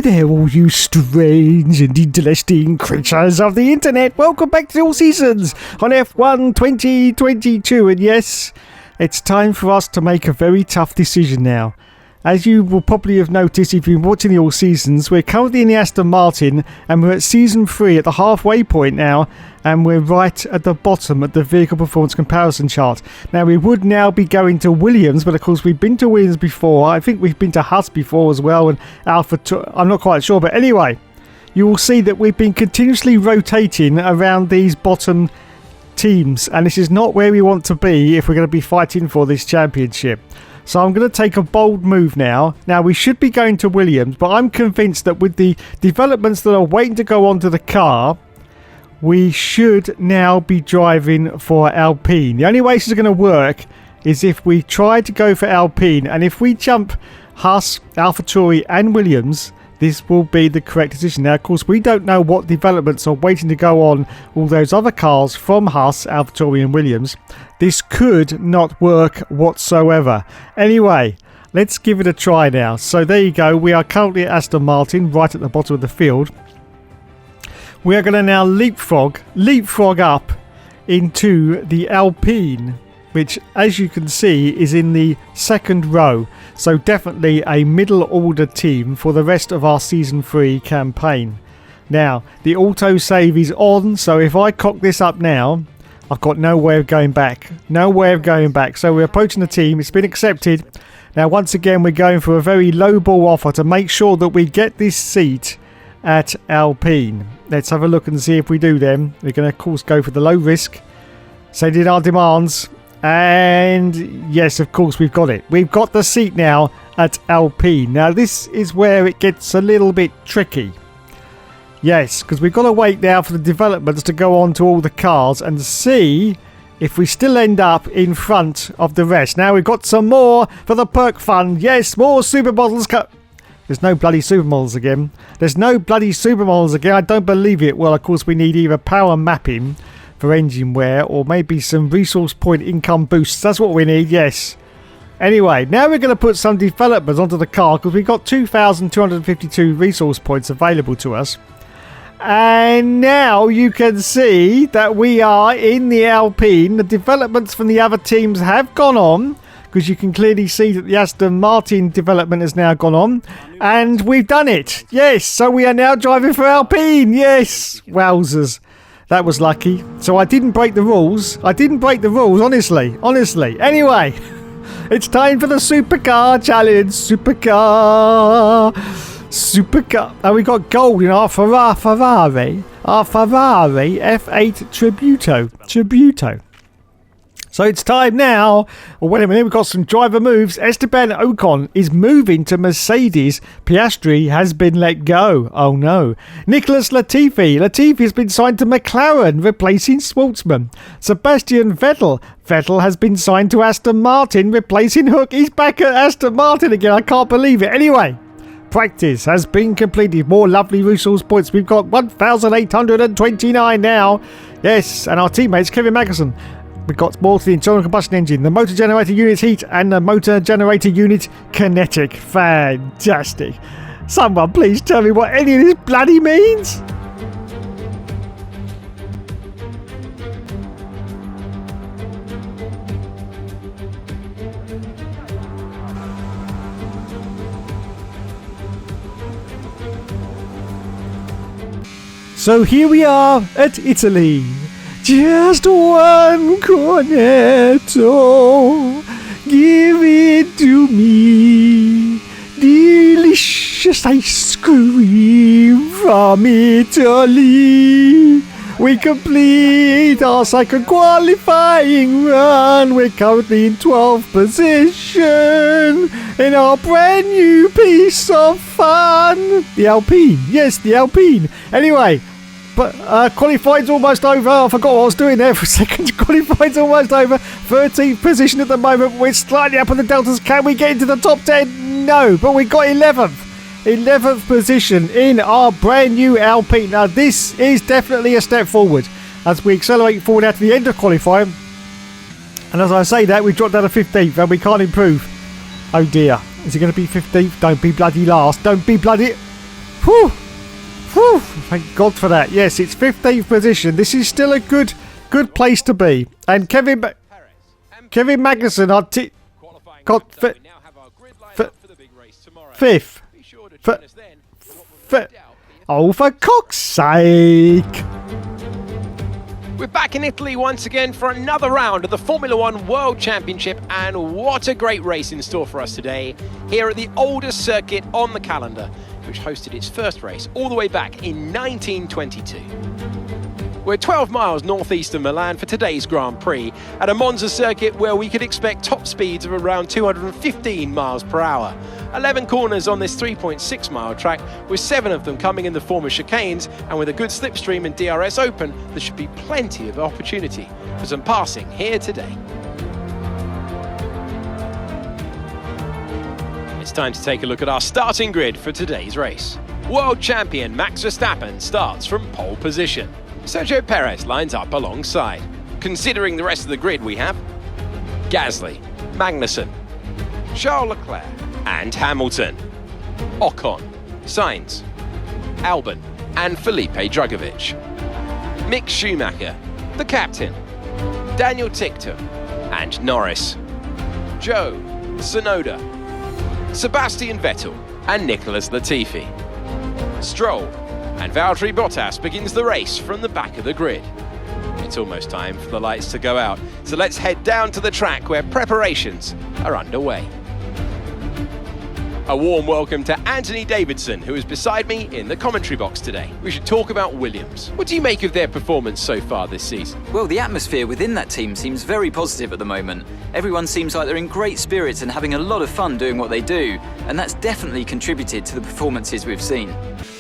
there, all you strange and interesting creatures of the internet. Welcome back to All Seasons on F1 2022. And yes, it's time for us to make a very tough decision now. As you will probably have noticed if you've been watching the All Seasons, we're currently in the Aston Martin and we're at Season 3 at the halfway point now, and we're right at the bottom of the vehicle performance comparison chart. Now, we would now be going to Williams, but of course we've been to Williams before. I think we've been to Haas before as well, and I'm not quite sure, but anyway, you will see that we've been continuously rotating around these bottom teams, and this is not where we want to be if we're going to be fighting for this championship. So I'm going to take a bold move now. Now, we should be going to Williams, but I'm convinced that with the developments that are waiting to go onto the car, we should now be driving for Alpine. The only way this is going to work is if we try to go for Alpine, and if we jump Haas, AlphaTauri and Williams, this will be the correct decision. Now, of course, we don't know what developments are waiting to go on all those other cars from Haas, AlphaTauri and Williams. This could not work whatsoever. Anyway, let's give it a try now. So there you go. We are currently at Aston Martin, right at the bottom of the field. We are going to now leapfrog up into the Alpine, which, as you can see, is in the second row. So definitely a middle order team for the rest of our Season 3 campaign. Now, the autosave is on, so if I cock this up now, I've got no way of going back. No way of going back. So we're approaching the team. It's been accepted. Now, once again, we're going for a very low ball offer to make sure that we get this seat at Alpine. Let's have a look and see if we do then. We're going to, of course, go for the low risk. Send in our demands. And yes, of course, we've got it. We've got the seat now at Alpine. Now, this is where it gets a little bit tricky. Yes, because we've got to wait now for the developments to go on to all the cars and see if we still end up in front of the rest. Now, we've got some more for the perk fund. Yes, more supermodels. There's no bloody supermodels again. There's no bloody supermodels again. I don't believe it. Well, of course, we need either power mapping for engine wear or maybe some resource point income boosts. That's what we need, yes. Anyway, now we're going to put some developments onto the car because we've got 2,252 resource points available to us. And now you can see that we are in the Alpine. The developments from the other teams have gone on, because you can clearly see that the Aston Martin development has now gone on. And we've done it. Yes, so we are now driving for Alpine. Yes, wowzers. That was lucky. So I didn't break the rules. Honestly. Anyway, it's time for the Supercar Challenge. Supercar. And we got gold in our Ferrari. Our Ferrari F8 Tributo. So it's time now. Oh, wait a minute, we've got some driver moves. Esteban Ocon is moving to Mercedes. Piastri has been let go. Oh no. Nicholas Latifi. Latifi has been signed to McLaren, replacing Schwartzman. Sebastian Vettel. Vettel has been signed to Aston Martin, replacing Hook. He's back at Aston Martin again. I can't believe it. Anyway, practice has been completed. More lovely resource points. We've got 1,829 now. Yes, and our teammates, Kevin Magnussen. We've got more to the internal combustion engine, the motor generator unit heat, and the motor generator unit kinetic. Fantastic. Someone please tell me what any of this bloody means. So here we are at Italy. Just one cornetto, give it to me. Delicious ice cream from Italy. We complete our second qualifying run. We're currently in 12th position in our brand new piece of fun. The Alpine. Yes, the Alpine. Anyway. But qualifying's almost over. I forgot what I was doing there for a second. Qualifying's almost over. 13th position at the moment. We're slightly up on the deltas. Can we get into the top 10? No, but we got 11th. 11th position in our brand new Alpine. Now, this is definitely a step forward as we accelerate forward out to the end of qualifying. And as I say that, we dropped down to 15th and we can't improve. Oh dear. Is it going to be 15th? Don't be bloody last. Don't be bloody... Whew. Whew. Thank God for that. Yes, it's 15th position. This is still a good place to be. And Kevin Magnussen, got fifth. Oh, for cock's sake. We're back in Italy once again for another round of the Formula One World Championship, and what a great race in store for us today here at the oldest circuit on the calendar, which hosted its first race all the way back in 1922. We're 12 miles northeast of Milan for today's Grand Prix at a Monza circuit where we could expect top speeds of around 215 miles per hour. 11 corners on this 3.6 mile track, with 7 of them coming in the form of chicanes, and with a good slipstream and DRS open, there should be plenty of opportunity for some passing here today. It's time to take a look at our starting grid for today's race. World champion Max Verstappen starts from pole position. Sergio Perez lines up alongside. Considering the rest of the grid, we have Gasly, Magnussen, Charles Leclerc and Hamilton, Ocon, Sainz, Albon and Felipe Drugovich, Mick Schumacher, the captain, Daniel Ticktum and Norris, Joe, Tsunoda, Sebastian Vettel and Nicholas Latifi. Stroll and Valtteri Bottas begins the race from the back of the grid. It's almost time for the lights to go out, so let's head down to the track where preparations are underway. A warm welcome to Anthony Davidson, who is beside me in the commentary box today. We should talk about Williams. What do you make of their performance so far this season? Well, the atmosphere within that team seems very positive at the moment. Everyone seems like they're in great spirits and having a lot of fun doing what they do, and that's definitely contributed to the performances we've seen.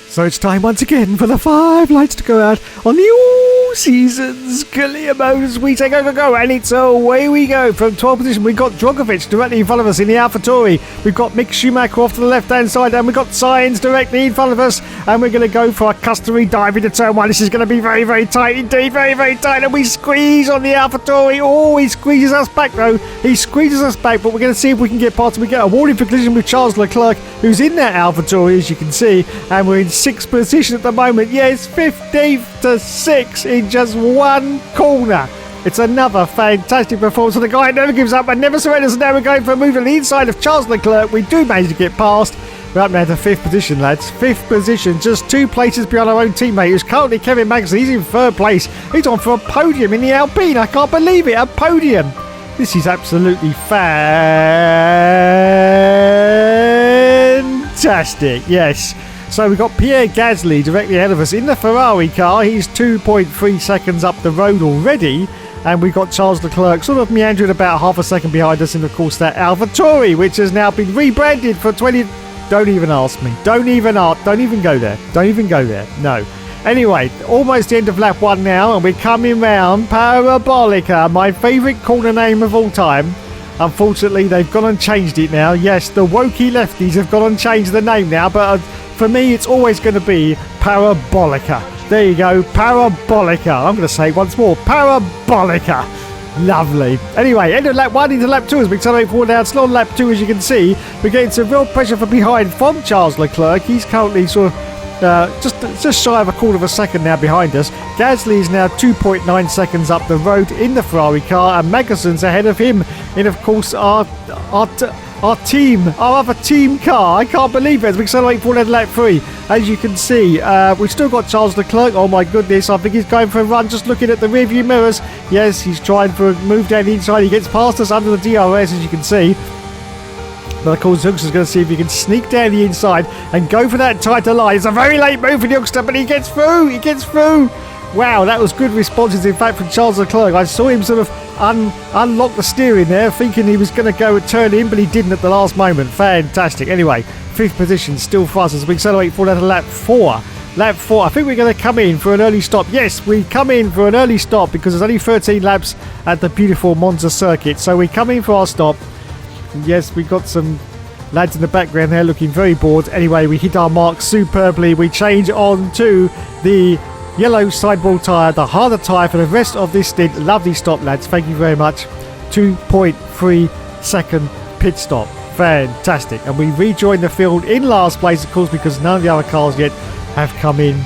So it's time once again for the 5 lights to go out on the all-seasons Galea Motors. We say go, and it's away we go. From 12th position, we've got Drugovich directly in front of us in the AlphaTauri. We've got Mick Schumacher off to the left-hand side, and we've got Sainz directly in front of us, and we're going to go for a customary dive into turn 1. This is going to be very, very tight indeed, very, very tight, and we squeeze on the AlphaTauri. Oh, he squeezes us back, though. He squeezes us back, but we're going to see if we can get past him. We get a warning for collision with Charles Leclerc, who's in that AlphaTauri, as you can see, and we're in 6th position at the moment. Yes, 15th to 6th in just one corner. It's another fantastic performance for the guy who never gives up and never surrenders. And now we're going for a move on the inside of Charles Leclerc. We do manage to get past. We're up now to 5th position, lads. 5th position, just 2 places behind our own teammate, who's currently Kevin Magnussen. He's in 3rd place. He's on for a podium in the Alpine. I can't believe it, a podium. This is absolutely fantastic. Yes. So we've got Pierre Gasly directly ahead of us in the Ferrari car. He's 2.3 seconds up the road already. And we've got Charles Leclerc sort of meandering about half a second behind us. And of course that AlphaTauri, which has now been rebranded for 20... Don't even ask me. Don't even go there. Don't even go there. No. Anyway, almost the end of lap 1 now. And we're coming round Parabolica, my favourite corner name of all time. Unfortunately, they've gone and changed it now. Yes, the wokey lefties have gone and changed the name now. But for me, it's always going to be Parabolica. There you go, Parabolica. I'm going to say it once more, Parabolica. Lovely. Anyway, end of lap 1 into lap 2 as we accelerate forward now. Slow on lap 2, as you can see. We're getting some real pressure from behind from Charles Leclerc. He's currently sort of just shy of a quarter of a second now behind us. Gasly is now 2.9 seconds up the road in the Ferrari car, and Magnussen's ahead of him in, of course, our other team car. I can't believe it as we accelerate forward at lap 3. As you can see, we've still got Charles Leclerc. Oh my goodness, I think he's going for a run, just looking at the rearview mirrors. Yes, he's trying for a move down the inside. He gets past us under the DRS, as you can see. But of course, Youngster's going to see if he can sneak down the inside and go for that tighter line. It's a very late move for Youngster, but he gets through. He gets through. Wow, that was good responses, in fact, from Charles Leclerc. I saw him sort of unlock the steering there, thinking he was going to go and turn in, but he didn't at the last moment. Fantastic. Anyway, 5th position still for us as we accelerate forward out of lap 4. Lap 4, I think we're going to come in for an early stop. Yes, we come in for an early stop because there's only 13 laps at the beautiful Monza circuit. So we come in for our stop. Yes, we've got some lads in the background there looking very bored. Anyway, we hit our mark superbly. We change on to the yellow sidewall tyre, the harder tyre for the rest of this stint. Lovely stop, lads. Thank you very much. 2.3 second pit stop. Fantastic. And we rejoin the field in last place, of course, because none of the other cars yet have come in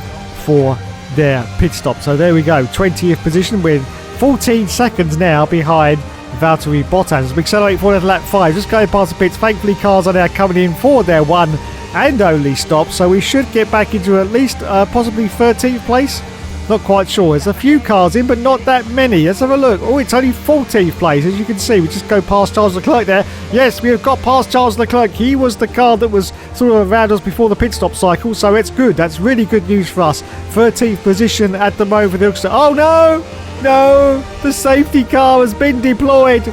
for their pit stop. So there we go, 20th position with 14 seconds now behind Valtteri Bottas. As we accelerate forward to lap 5, just going past the pits. Thankfully, cars are now coming in for their one and only stop, so we should get back into at least possibly 13th place. Not quite sure. There's a few cars in, but not that many. Let's have a look. Oh, it's only 14th place. As you can see, we just go past Charles Leclerc there. Yes, we have got past Charles Leclerc. He was the car that was sort of around us before the pit stop cycle, so it's good. That's really good news for us. 13th position at the moment for the Ulster. Oh, no! No! The safety car has been deployed.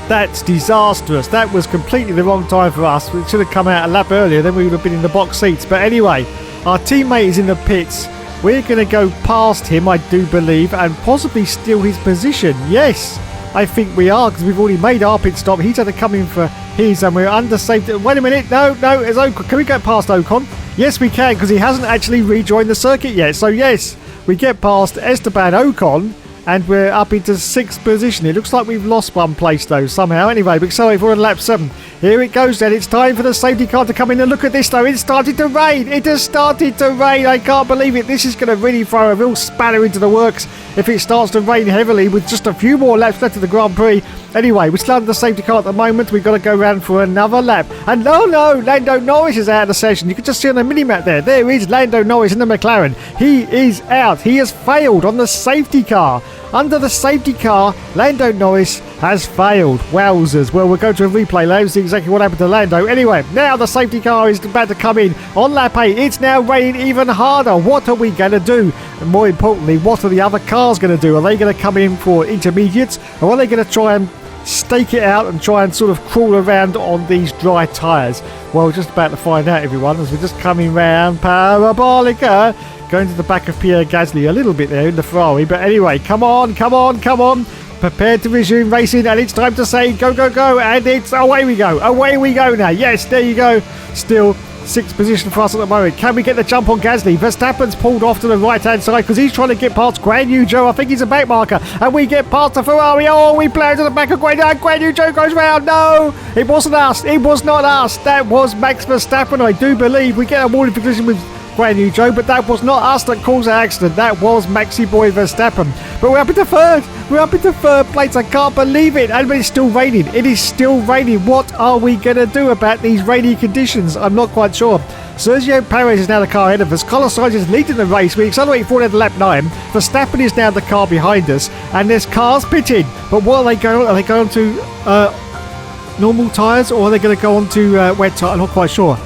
That's disastrous. That was completely the wrong time for us. We should have come out a lap earlier, then we would have been in the box seats. But anyway, our teammate is in the pits. We're going to go past him, I do believe, and possibly steal his position. Yes, I think we are, because we've already made our pit stop. He's had to come in for his, and we're under safety. Wait a minute. No, it's Ocon. Can we get past Ocon? Yes, we can, because he hasn't actually rejoined the circuit yet. So, yes, we get past Esteban Ocon, and we're up into 6th position. It looks like we've lost one place, though, somehow. Anyway, we accelerate forward to lap 7. Here it goes, then. It's time for the safety car to come in. And look at this, though. It started to rain. It has started to rain. I can't believe it. This is going to really throw a real spanner into the works if it starts to rain heavily with just a few more laps left of the Grand Prix. Anyway, we're still under the safety car at the moment. We've got to go around for another lap. And no, Lando Norris is out of the session. You can just see on the mini-map there. There is Lando Norris in the McLaren. He is out. He has failed on the safety car. Under the safety car, Lando Norris has failed. Wowzers. Well, we'll go to a replay. Let's see exactly what happened to Lando. Anyway, now the safety car is about to come in on lap 8. It's now raining even harder. What are we going to do? And more importantly, what are the other cars going to do? Are they going to come in for intermediates, or are they going to try and stake it out and try and sort of crawl around on these dry tyres? Well, we're just about to find out, everyone, as we're just coming round Parabolica, going to the back of Pierre Gasly a little bit there in the Ferrari. But anyway, come on. Prepared to resume racing, and it's time to say go, and it's away we go now. Yes, there you go. Still 6th position for us at the moment. Can we get the jump on Gasly? Verstappen's pulled off to the right-hand side because he's trying to get past Guan Yu Zhou. I think he's a back marker. And we get past the Ferrari. Oh, we play to the back of Guan Yu Zhou goes round. No, it wasn't us. It was not us. That was Max Verstappen, I do believe. We get a warning for collision with Guan Yu Zhou, but that was not us that caused the accident. That was Maxi Boy Verstappen. But we're up into 3rd. We're up into 3rd place. I can't believe it. And it's still raining. It is still raining. What are we going to do about these rainy conditions? I'm not quite sure. Sergio Perez is now the car ahead of us. Carlos Sainz is leading the race. We accelerate forward at lap 9. Verstappen is now the car behind us. And there's cars pitting. But what are they going on? Are they going to normal tyres, or are they going to go on to wet tyres? I'm not quite sure.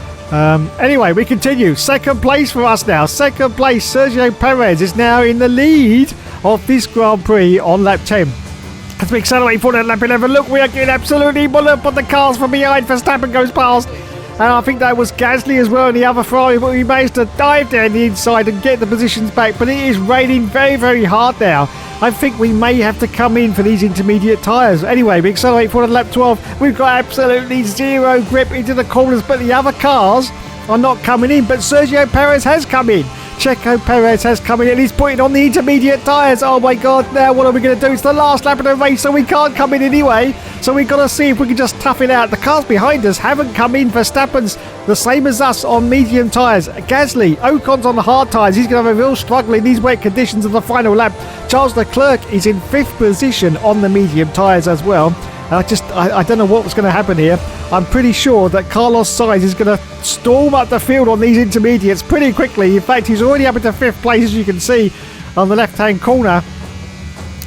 Anyway, we continue. 2nd place for us now. 2nd place, Sergio Perez is now in the lead of this Grand Prix on lap 10. As we accelerate forward at lap 11, look, we are getting absolutely bullet, but the cars from behind. Verstappen goes past. And I think that was Gasly as well in the other Ferrari, but we managed to dive down the inside and get the positions back. But it is raining very, very hard now. I think we may have to come in for these intermediate tyres. Anyway, we accelerate forward at lap 12. We've got absolutely zero grip into the corners, but the other cars are not coming in. But Sergio Perez has come in. Checo Perez has come in and he's putting on the intermediate tyres. Oh my God, now what are we going to do? It's the last lap of the race, so we can't come in anyway. So we've got to see if we can just tough it out. The cars behind us haven't come in. Verstappen's the same as us on medium tyres. Gasly, Ocon's on the hard tyres. He's going to have a real struggle in these wet conditions in the final lap. Charles Leclerc is in 5th position on the medium tyres as well. I don't know what was going to happen here. I'm pretty sure that Carlos Sainz is going to storm up the field on these intermediates pretty quickly. In fact, he's already up into 5th place, as you can see on the left-hand corner.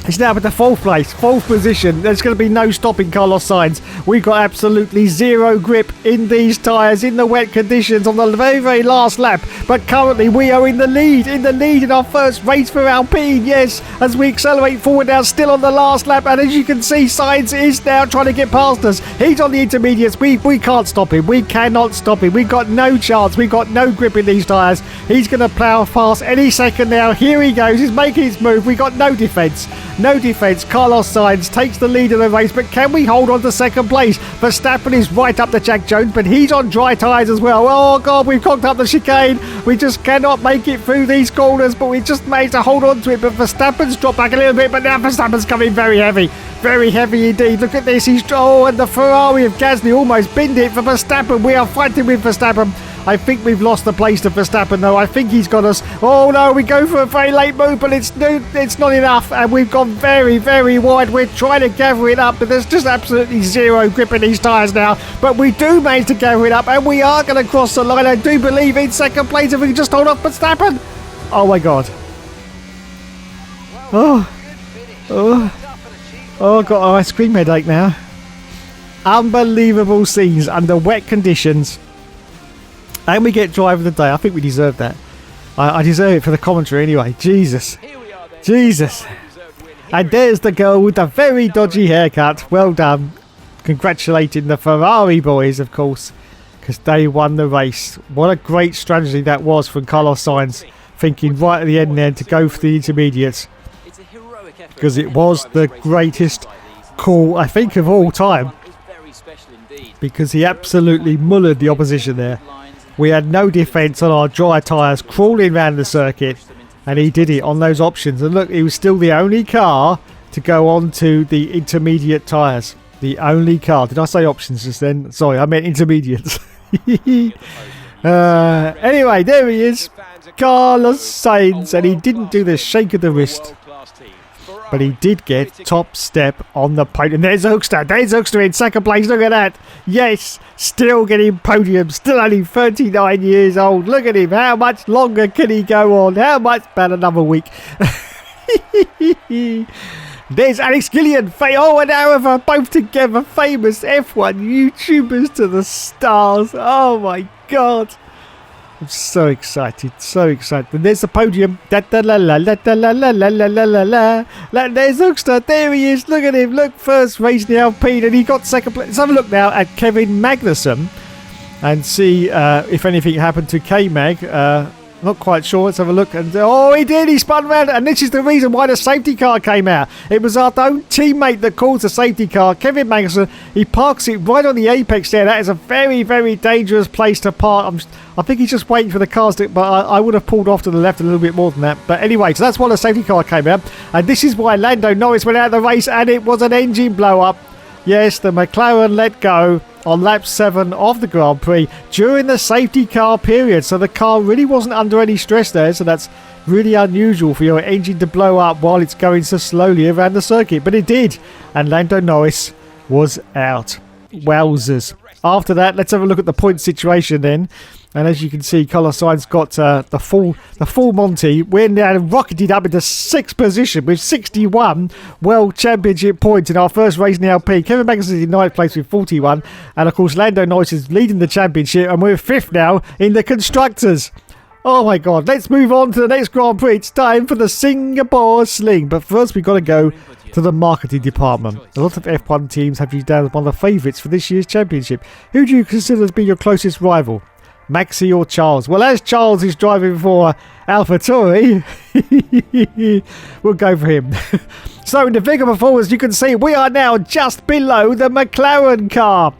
He's now at the 4th place, 4th position. There's going to be no stopping Carlos Sainz. We've got absolutely zero grip in these tyres in the wet conditions on the very, very last lap. But currently we are in the lead in our first race for Alpine. Yes, as we accelerate forward now, still on the last lap. And as you can see, Sainz is now trying to get past us. He's on the intermediates. We can't stop him. We cannot stop him. We've got no chance. We've got no grip in these tyres. He's going to plough past any second now. Here he goes. He's making his move. We've got no defence. No defence. Carlos Sainz takes the lead of the race, but can we hold on to second place? Verstappen is right up to Jack Jones, but he's on dry tyres as well. Oh God, we've cocked up the chicane. We just cannot make it through these corners, but we just managed to hold on to it. But Verstappen's dropped back a little bit, but now Verstappen's coming very heavy. Very heavy indeed. Look at this. And the Ferrari of Gasly almost binned it for Verstappen. We are fighting with Verstappen. I think we've lost the place to Verstappen, though. I think he's got us. Oh, no, we go for a very late move, but it's not enough, and we've gone very, very wide. We're trying to gather it up, but there's just absolutely zero grip in these tyres now. But we do manage to gather it up, and we are going to cross the line. I do believe in second place if we can just hold off Verstappen. Oh, my God. I've got an ice cream headache now. Unbelievable scenes under wet conditions. And we get driver of the day. I think we deserve that. I deserve it for the commentary anyway. Jesus. Jesus. And there's the girl with the very dodgy haircut. Well done. Congratulating the Ferrari boys, of course, because they won the race. What a great strategy that was from Carlos Sainz, thinking right at the end there to go for the intermediates. Because it was the greatest call, I think, of all time. Because he absolutely mullered the opposition there. We had no defence on our dry tyres, crawling around the circuit, and he did it on those options. And look, he was still the only car to go on to the intermediate tyres. The only car. Did I say options just then? Sorry, I meant intermediates. Anyway, there he is. Carlos Sainz, and he didn't do the shake of the wrist. But he did get top step on the podium. There's Hoekstra. There's Hoekstra in second place. Look at that. Yes, still getting podium. Still only 39 years old. Look at him. How much longer can he go on? How much? About another week. There's Alex Gillian. And Arava, both together. Famous F1 YouTubers to the stars. Oh my God. I'm so excited, so excited. And there's the podium. There's Hoekstra. There he is. Look at him. Look, first race in the Alpine, and he got second place. Let's have a look now at Kevin Magnussen and see if anything happened to K-Mag. Not quite sure. Let's have a look. And oh, he did. He spun around. And this is the reason why the safety car came out. It was our own teammate that caused the safety car. Kevin Magnussen, he parks it right on the apex there. That is a very, very dangerous place to park. I think he's just waiting for the cars to... But I would have pulled off to the left a little bit more than that. But anyway, so that's why the safety car came out. And this is why Lando Norris went out of the race. And it was an engine blow-up. Yes, the McLaren let go on lap 7 of the Grand Prix during the safety car period. So the car really wasn't under any stress there. So that's really unusual for your engine to blow up while it's going so slowly around the circuit. But it did. And Lando Norris was out. Wowzers. After that, let's have a look at the point situation then. And as you can see, Carlos Sainz got the full Monty. We're now rocketed up into 6th position with 61 World Championship points in our first race in the LP. Kevin Magnussen is in 9th place with 41. And of course, Lando Norris is leading the championship. And we're 5th now in the Constructors. Oh my God, let's move on to the next Grand Prix. It's time for the Singapore Sling. But first, we've got to go to the marketing department. A lot of F1 teams have you down as one of the favourites for this year's championship. Who do you consider as being your closest rival? Maxi or Charles? Well, as Charles is driving for AlphaTauri, we'll go for him. So in the figure performance, you can see we are now just below the McLaren car.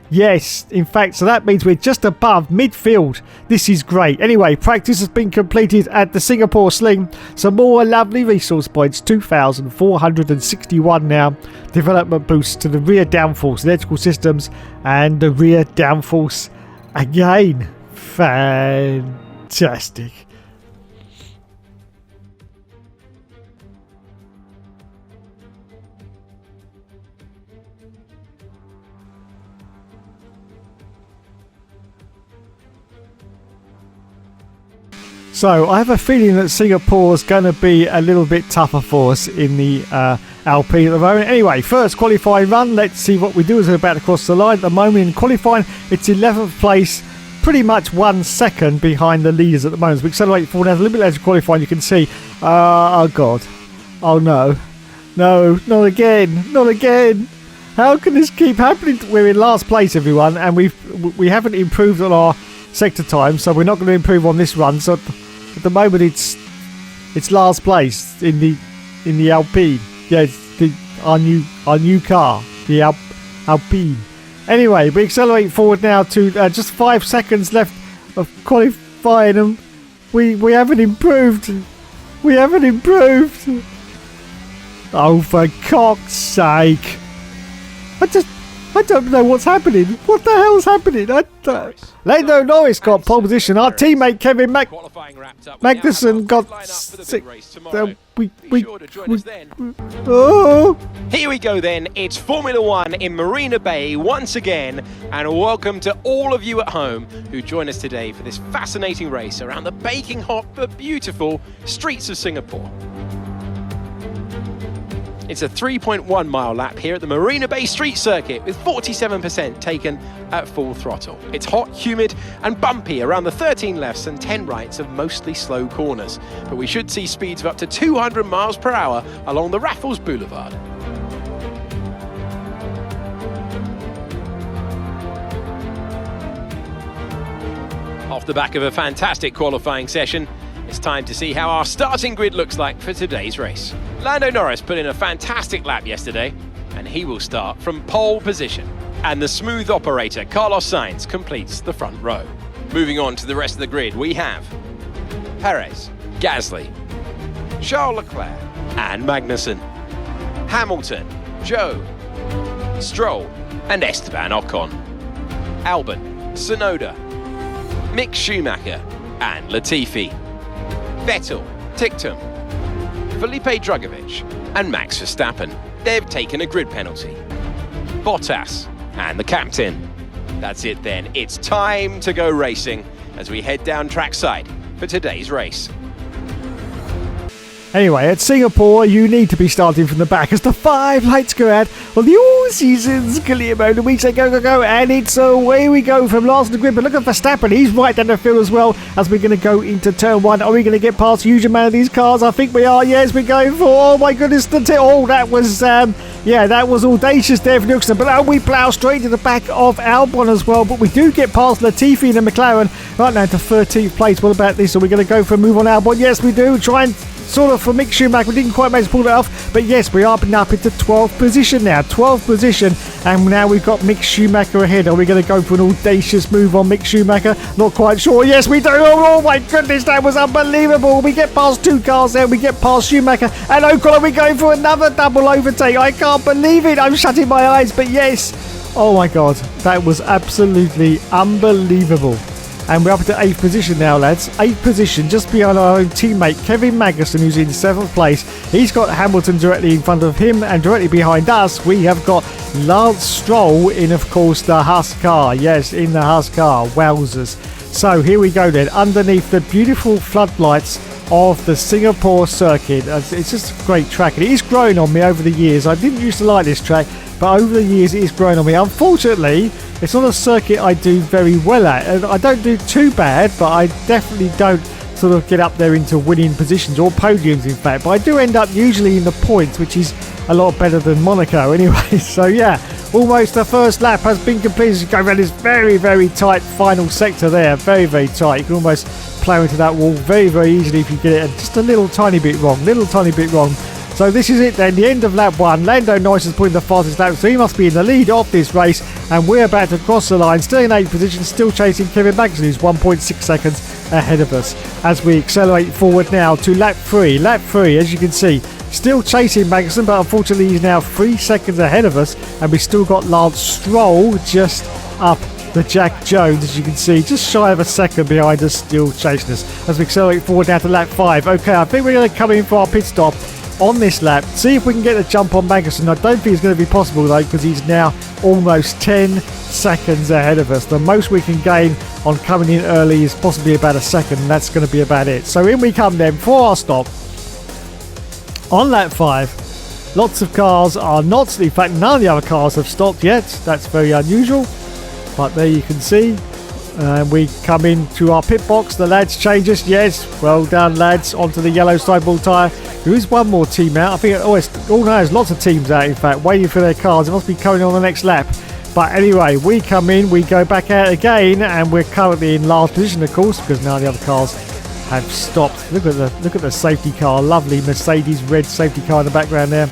Yes, in fact, so that means we're just above midfield. This is great. Anyway, practice has been completed at the Singapore Sling. Some more lovely resource points, 2,461 now. Development boosts to the rear downforce, electrical systems, and the rear downforce again. Fantastic. So I have a feeling that Singapore's going to be a little bit tougher for us in the Alpine at the moment. Anyway, first qualifying run. Let's see what we do as we're about to cross the line. At the moment in qualifying, it's 11th place, pretty much 1 second behind the leaders at the moment. As we accelerate forward now, a little bit later qualifying, you can see, oh God, oh no, not again, not again. How can this keep happening? We're in last place, everyone, and we haven't improved on our sector time, so we're not going to improve on this run. So at the moment, it's last place in the Alpine. Yes, our new car, the Alpine. Anyway, we accelerate forward now to just 5 seconds left of qualifying, and we haven't improved. We haven't improved. Oh, for cock's sake! I don't know what's happening. What the hell's happening? Lando Norris got pole position. Our teammate Kevin Magnussen got Here we go then. It's Formula One in Marina Bay once again, and welcome to all of you at home who join us today for this fascinating race around the baking hot but beautiful streets of Singapore. It's a 3.1 mile lap here at the Marina Bay Street Circuit with 47% taken at full throttle. It's hot, humid and bumpy around the 13 lefts and 10 rights of mostly slow corners, but we should see speeds of up to 200 miles per hour along the Raffles Boulevard. Off the back of a fantastic qualifying session, it's time to see how our starting grid looks like for today's race. Lando Norris put in a fantastic lap yesterday, and he will start from pole position. And the smooth operator Carlos Sainz completes the front row. Moving on to the rest of the grid, we have Perez, Gasly, Charles Leclerc and Magnussen, Hamilton, Zhou, Stroll and Esteban Ocon, Albon, Tsunoda, Mick Schumacher and Latifi, Vettel, Ticktum, Felipe Drugovich and Max Verstappen. They've taken a grid penalty. Bottas and the captain. That's it then. It's time to go racing as we head down trackside for today's race. Anyway, at Singapore, you need to be starting from the back as the 5 lights go out on the all-seasons clear mode. And we say go, go, go, and it's away we go from last in the grid. But look at Verstappen, he's right down the field as well as we're going to go into turn 1. Are we going to get past the huge amount of these cars? I think we are. Yes, we're going for, oh my goodness, that was, that was audacious there for Nuxon. But we plough straight to the back of Albon as well. But we do get past Latifi and the McLaren right now to 13th place. What about this? Are we going to go for a move on Albon? Yes, we do. Try and sort of for Mick Schumacher, we didn't quite manage to pull it off, but yes, we are up into 12th position now, 12th position, and now we've got Mick Schumacher ahead. Are we going to go for an audacious move on Mick Schumacher? Not quite sure. Yes, we do. Oh my goodness, that was unbelievable. We get past 2 cars there, we get past Schumacher, and Ocon, are we going for another double overtake? I can't believe it. I'm shutting my eyes, but yes. Oh my god, that was absolutely unbelievable. And we're up to 8th position now, lads. 8th position, just behind our own teammate, Kevin Magnussen, who's in 7th place. He's got Hamilton directly in front of him, and directly behind us, we have got Lance Stroll in, of course, the Haas car. Yes, in the Haas car. Wowzers. So here we go then, underneath the beautiful floodlights of the Singapore circuit. It's just a great track, and it is growing on me over the years. I didn't used to like this track, but over the years it is growing on me. Unfortunately, it's not a circuit I do very well at, and I don't do too bad, but I definitely don't sort of get up there into winning positions or podiums, in fact. But I do end up usually in the points, which is a lot better than Monaco anyway. So yeah, almost the first lap has been completed. Go around this very, very tight final sector there. Very, very tight. You can almost plough into that wall very, very easily if you get it just a little tiny bit wrong. So this is it then, the end of lap 1. Lando Norris is putting the fastest lap, so he must be in the lead of this race, and we're about to cross the line, still in 8th position, still chasing Kevin Magnussen, who's 1.6 seconds ahead of us, as we accelerate forward now to lap 3. Lap 3, as you can see, still chasing Magnussen, but unfortunately he's now 3 seconds ahead of us, and we've still got Lance Stroll just up the Jack Jones, as you can see, just shy of a second behind us, still chasing us, as we accelerate forward now to lap 5. Okay, I think we're going to come in for our pit stop on this lap, see if we can get a jump on Magnussen. I don't think it's going to be possible though, because he's now almost 10 seconds ahead of us. The most we can gain on coming in early is possibly about a second, and that's going to be about it. So in we come then for our stop on lap 5. Lots of cars are not, in fact none of the other cars have stopped yet. That's very unusual, but there you can see. And we come into our pit box. The lads change us. Yes, well done lads. Onto the yellow sideball tyre. There is one more team out. I think there's lots of teams out, in fact, waiting for their cars. It must be coming on the next lap. But anyway, we come in, we go back out again, and we're currently in last position, of course, because none of the other cars have stopped. Look at the safety car. Lovely Mercedes red safety car in the background there.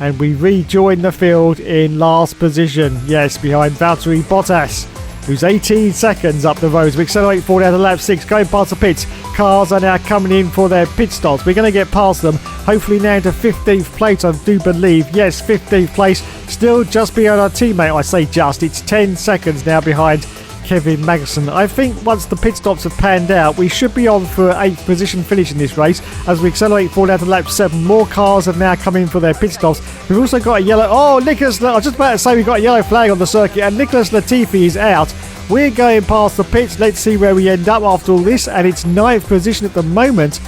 And we rejoin the field in last position. Yes, behind Valtteri Bottas, who's 18 seconds up the road. We accelerate forward out of lap 6, going past the pits. Cars are now coming in for their pit stops. We're going to get past them. Hopefully now to 15th place, I do believe. Yes, 15th place. Still just behind our teammate. I say just. It's 10 seconds now behind Kevin Magnussen. I think once the pit stops have panned out, we should be on for 8th position finish in this race as we accelerate forward out to lap 7. More cars have now come in for their pit stops. We've also got a yellow... Oh, Nicholas... I was just about to say we've got a yellow flag on the circuit and Nicholas Latifi is out. We're going past the pits. Let's see where we end up after all this, and it's 9th position at the moment.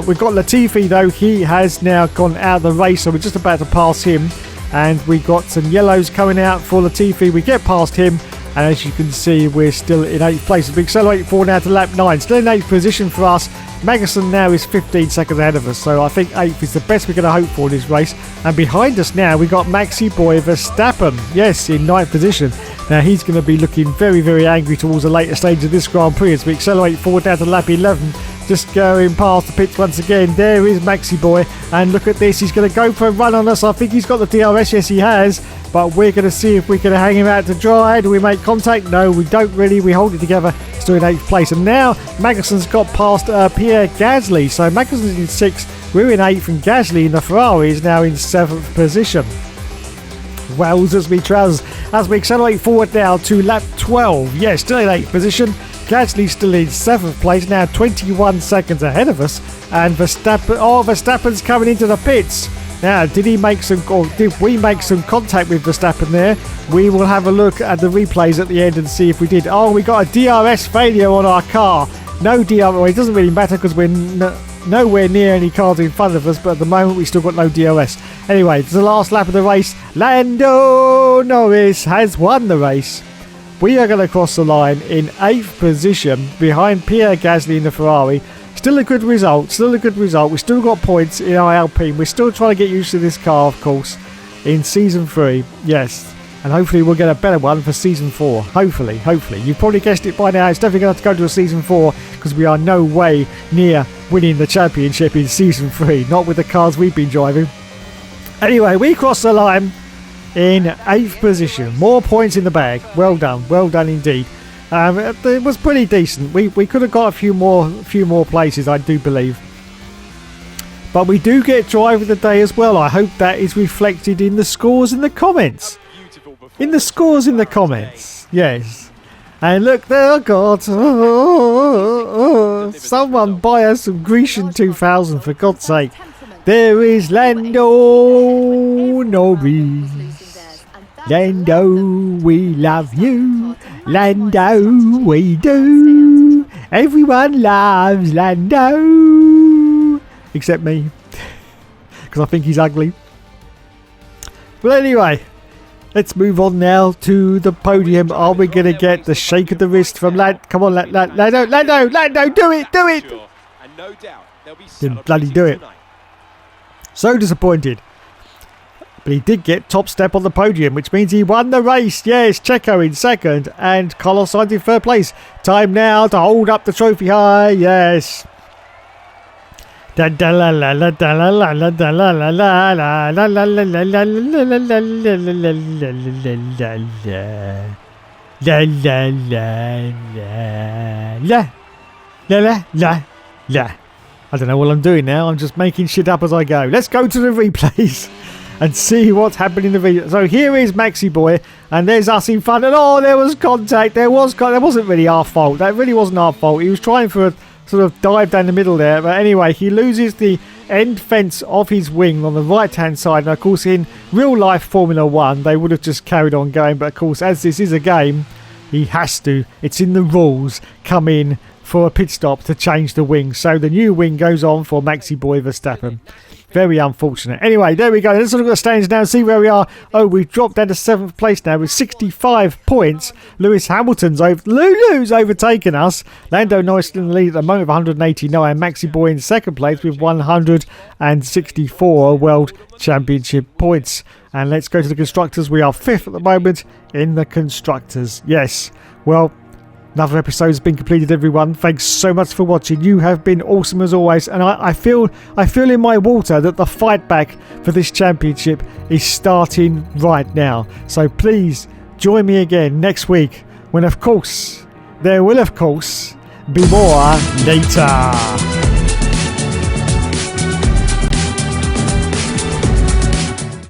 We've got Latifi though. He has now gone out of the race, so we're just about to pass him. And we got some yellows coming out for Latifi. We get past him. And as you can see, we're still in 8th place. We accelerate forward now to lap 9. Still in 8th position for us. Magnussen now is 15 seconds ahead of us. So I think 8th is the best we're going to hope for in this race. And behind us now, we got Maxi Boy Verstappen. Yes, in 9th position. Now he's going to be looking very, very angry towards the later stage of this Grand Prix as we accelerate forward down to lap 11. Just going past the pits once again. There is Maxi Boy. And look at this. He's going to go for a run on us. I think he's got the DRS. Yes, he has. But we're going to see if we can hang him out to dry. Do we make contact? No, we don't really. We hold it together. Still in 8th place. And now Magnussen's got past Pierre Gasly. So Magnussen's in 6th. We're in 8th. And Gasly in the Ferrari is now in 7th position. Wowzers me trousers. As we accelerate forward now to lap 12. Yes, still in 8th position. Gasly still in 7th place. Now 21 seconds ahead of us. And Verstappen's coming into the pits. Now, did we make some contact with Verstappen there? We will have a look at the replays at the end and see if we did. Oh, we got a DRS failure on our car. No DRS. Well, it doesn't really matter because we're nowhere near any cars in front of us, but at the moment we still got no DRS. Anyway, it's the last lap of the race. Lando Norris has won the race. We are going to cross the line in 8th position behind Pierre Gasly in the Ferrari. Still a good result. We've still got points in our Alpine. We're still trying to get used to this car, of course, in Season 3. Yes. And hopefully we'll get a better one for Season 4. Hopefully. You've probably guessed it by now. It's definitely going to have to go to a Season 4 because we are no way near winning the championship in Season 3. Not with the cars we've been driving. Anyway, we cross the line in 8th position. More points in the bag. Well done indeed. It was pretty decent. We could have got a few more places, I do believe. But we do get driver of the day as well. I hope that is reflected in the scores in the comments. Yes. And look there, oh God. Someone buy us some Grecian 2000 for God's sake. There is Lando Norris. Lando, we love you. Lando, we do. Everyone loves Lando. Except me. Because I think he's ugly. But anyway, let's move on now to the podium. Are we going to get the shake of the wrist from Lando? Come on, Lando, do it. Didn't bloody do it. So disappointed. But he did get top step on the podium, which means he won the race. Yes, Checo in 2nd and Carlos Sainz in 3rd place. Time now to hold up the trophy high. Yes. I don't know what I'm doing now. I'm just making shit up as I go. Let's go to the replays and see what's happened in the video. So here is Maxi Boy, and there's us in front. And oh, there was contact. There wasn't really our fault. That really wasn't our fault. He was trying for a sort of dive down the middle there. But anyway, he loses the end fence of his wing on the right-hand side. And of course, in real life Formula 1, they would have just carried on going. But of course, as this is a game, he has to. It's in the rules. Come in for a pit stop to change the wing. So the new wing goes on for Maxi Boy Verstappen. Very unfortunate. Anyway, there we go. Let's look at the standings now and see where we are. Oh, we've dropped down to 7th place now with 65 points. Lewis Lulu's overtaken us. Lando Norris in the lead at the moment with 189. Maxi Boy in 2nd place with 164 World Championship points. And let's go to the Constructors. We are 5th at the moment in the Constructors. Yes, well, Another episode has been completed, everyone. Thanks so much for watching. You have been awesome as always, and I feel in my water that the fight back for this championship is starting right now. So please join me again next week when, of course, there will, of course, be more later.